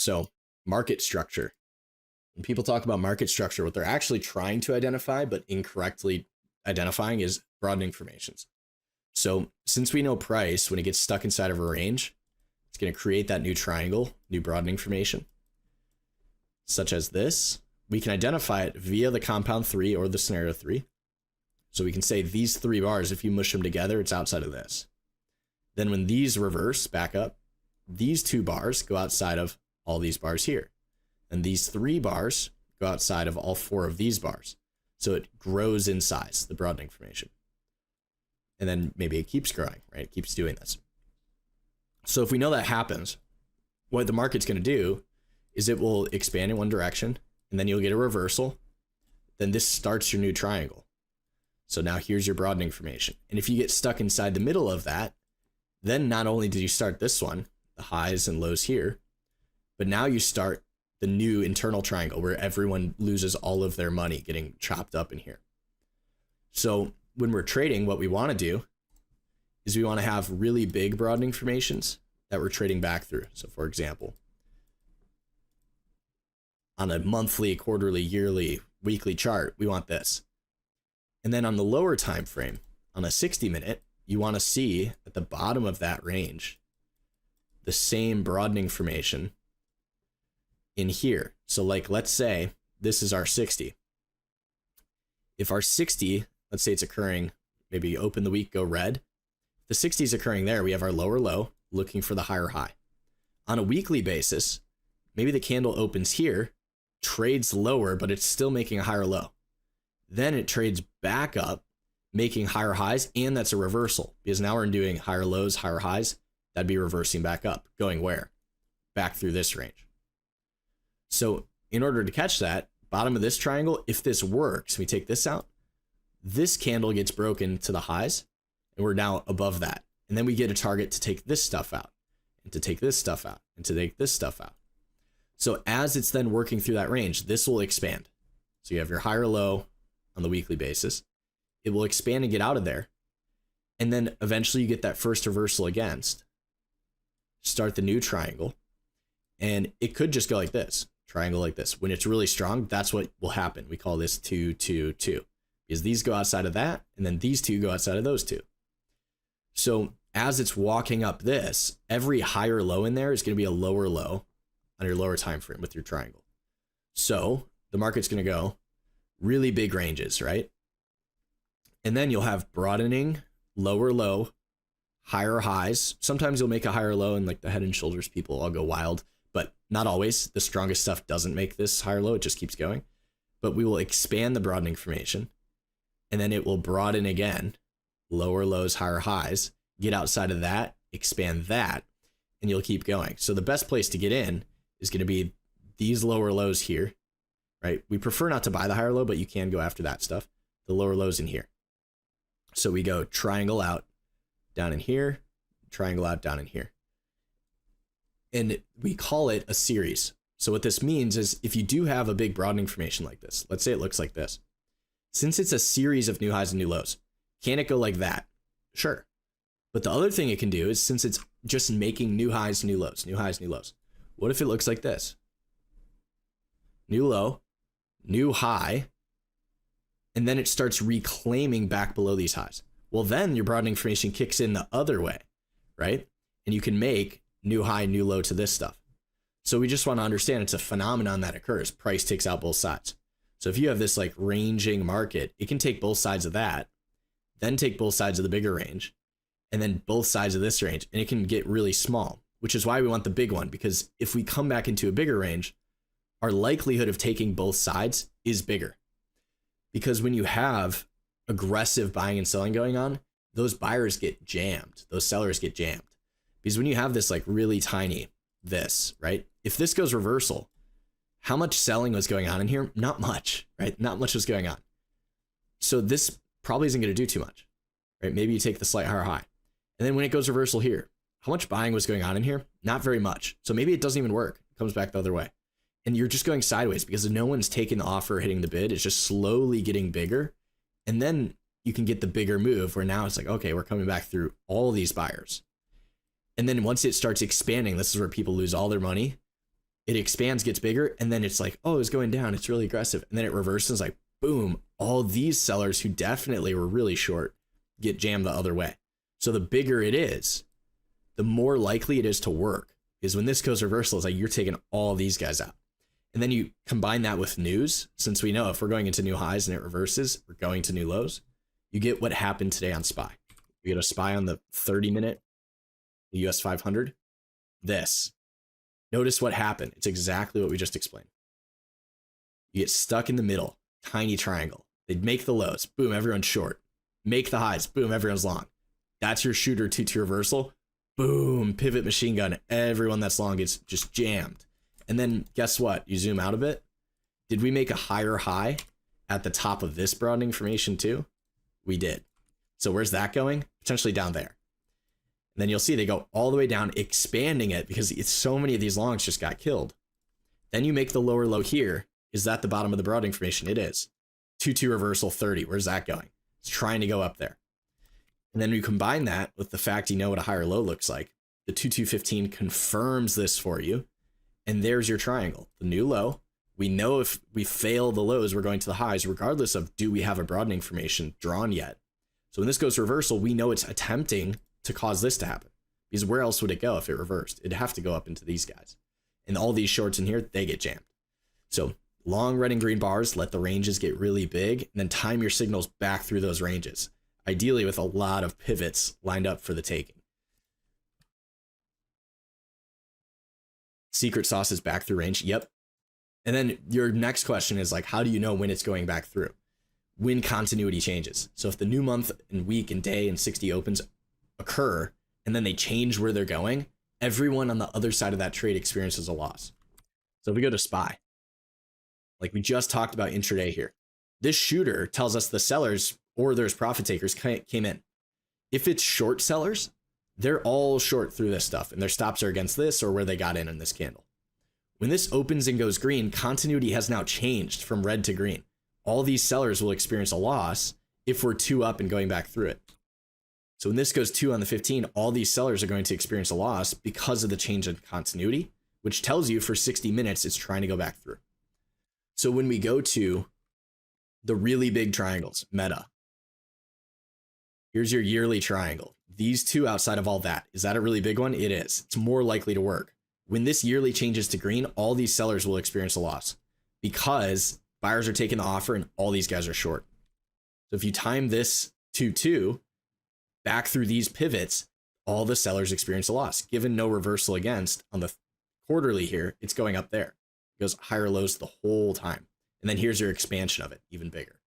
So market structure. When people talk about market structure, what they're actually trying to identify but incorrectly identifying is broadening formations. So since we know price, when it gets stuck inside of a range, it's going to create that new triangle, new broadening formation, such as this. We can identify it via the compound 3 or the scenario 3. So we can say these 3 bars, if you mush them together, it's outside of this. Then when these reverse back up, these 2 bars go outside of all these bars here. And these 3 bars go outside of all 4 of these bars. So it grows in size, the broadening formation. And then maybe it keeps growing, right? It keeps doing this. So if we know that happens, what the market's going to do is it will expand in one direction, and then you'll get a reversal. Then this starts your new triangle. So now here's your broadening formation. And if you get stuck inside the middle of that, then not only did you start this one, the highs and lows here, but now you start the new internal triangle where everyone loses all of their money getting chopped up in here. So when we're trading, what we want to do is we want to have really big broadening formations that we're trading back through. So for example, on a monthly, quarterly, yearly, weekly chart, we want this. And then on the lower time frame, on a 60-minute, you want to see at the bottom of that range the same broadening formation in here. So like, let's say this is our 60. If our 60, let's say it's occurring, maybe open the week, go red. If the 60 is occurring there, we have our lower low looking for the higher high. On a weekly basis, maybe the candle opens here, trades lower, but it's still making a higher low. Then it trades back up, making higher highs, and that's a reversal because now we're doing higher lows, higher highs. That'd be reversing back up, going where? Back through this range. So in order to catch that, bottom of this triangle, if this works, we take this out, this candle gets broken to the highs, and we're now above that. And then we get a target to take this stuff out, and to take this stuff out, and to take this stuff out. So as it's then working through that range, this will expand. So you have your higher low on the weekly basis. It will expand and get out of there. And then eventually you get that first reversal against. Start the new triangle. And it could just go like this, triangle like this. When it's really strong, that's what will happen. We call this 2, 2, 2. Because these go outside of that, and then these 2 go outside of those 2. So as it's walking up this, every higher low in there is going to be a lower low on your lower time frame with your triangle. So the market's going to go really big ranges, right? And then you'll have broadening, lower low, higher highs. Sometimes you'll make a higher low and like the head and shoulders people all go wild, but not always. The strongest stuff doesn't make this higher low. It just keeps going. But we will expand the broadening formation, and then it will broaden again, lower lows, higher highs, get outside of that, expand that, and you'll keep going. So the best place to get in is going to be these lower lows here, right? We prefer not to buy the higher low, but you can go after that stuff. The lower lows in here. So we go triangle out down in here, triangle out down in here. And we call it a series. So what this means is if you do have a big broadening formation like this, let's say it looks like this. Since it's a series of new highs and new lows, can it go like that? Sure. But the other thing it can do is since it's just making new highs, new lows, new highs, new lows. What if it looks like this? New low, new high, and then it starts reclaiming back below these highs. Well, then your broadening formation kicks in the other way, right? And you can make new high, new low to this stuff. So we just want to understand it's a phenomenon that occurs. Price takes out both sides. So if you have this like ranging market, it can take both sides of that, then take both sides of the bigger range, and then both sides of this range, and it can get really small, which is why we want the big one, because if we come back into a bigger range, our likelihood of taking both sides is bigger. Because when you have aggressive buying and selling going on, those buyers get jammed, those sellers get jammed. Because when you have this like really tiny, this, right? If this goes reversal, how much selling was going on in here? Not much, right? Not much was going on. So this probably isn't going to do too much, right? Maybe you take the slight higher high. And then when it goes reversal here, how much buying was going on in here? Not very much. So maybe it doesn't even work. It comes back the other way. And you're just going sideways because no one's taking the offer, hitting the bid. It's just slowly getting bigger. And then you can get the bigger move where now it's like, okay, we're coming back through all these buyers. And then once it starts expanding, this is where people lose all their money. It expands, gets bigger, and then it's like, oh, it's going down. It's really aggressive. And then it reverses like, boom, all these sellers who definitely were really short get jammed the other way. So the bigger it is, the more likely it is to work. Is when this goes reversal, it's like you're taking all these guys out. And then you combine that with news, since we know if we're going into new highs and it reverses, we're going to new lows. You get what happened today on SPY. We get a SPY on the 30-minute, the US 500. This. Notice what happened. It's exactly what we just explained. You get stuck in the middle, tiny triangle. They'd make the lows, boom, everyone's short. Make the highs, boom, everyone's long. That's your shooter 2-2 reversal. Boom, pivot machine gun. Everyone that's long gets just jammed. And then guess what? You zoom out a bit. Did we make a higher high at the top of this broadening formation too? We did. So where's that going? Potentially down there. And then you'll see they go all the way down, expanding it because it's so many of these longs just got killed. Then you make the lower low here. Is that the bottom of the broadening formation? It is. 2-2 reversal 30. Where's that going? It's trying to go up there. And then you combine that with the fact you know what a higher low looks like. The 2-2-15 confirms this for you. And there's your triangle. The new low. We know if we fail the lows, we're going to the highs, regardless of do we have a broadening formation drawn yet. So when this goes reversal, we know it's attempting to cause this to happen. Because where else would it go if it reversed? It'd have to go up into these guys. And all these shorts in here, they get jammed. So long red and green bars, let the ranges get really big, and then time your signals back through those ranges. Ideally with a lot of pivots lined up for the taking. Secret sauce is back through range. Yep. And then your next question is like, how do you know when it's going back through? When continuity changes. So if the new month and week and day and 60 opens occur, and then they change where they're going, everyone on the other side of that trade experiences a loss. So if we go to SPY, like we just talked about intraday here, this shooter tells us the sellers or there's profit takers came in. If it's short sellers, they're all short through this stuff and their stops are against this or where they got in this candle. When this opens and goes green, continuity has now changed from red to green. All these sellers will experience a loss if we're 2 up and going back through it. So when this goes 2 on the 15, all these sellers are going to experience a loss because of the change in continuity, which tells you for 60 minutes it's trying to go back through. So when we go to the really big triangles, meta, here's your yearly triangle. These two outside of all that, is that a really big one? It is. It's more likely to work. When this yearly changes to green, all these sellers will experience a loss because buyers are taking the offer and all these guys are short. So if you time this 2-2 back through these pivots, all the sellers experience a loss. Given no reversal against on the quarterly here, it's going up there. It goes higher lows the whole time. And then here's your expansion of it, even bigger.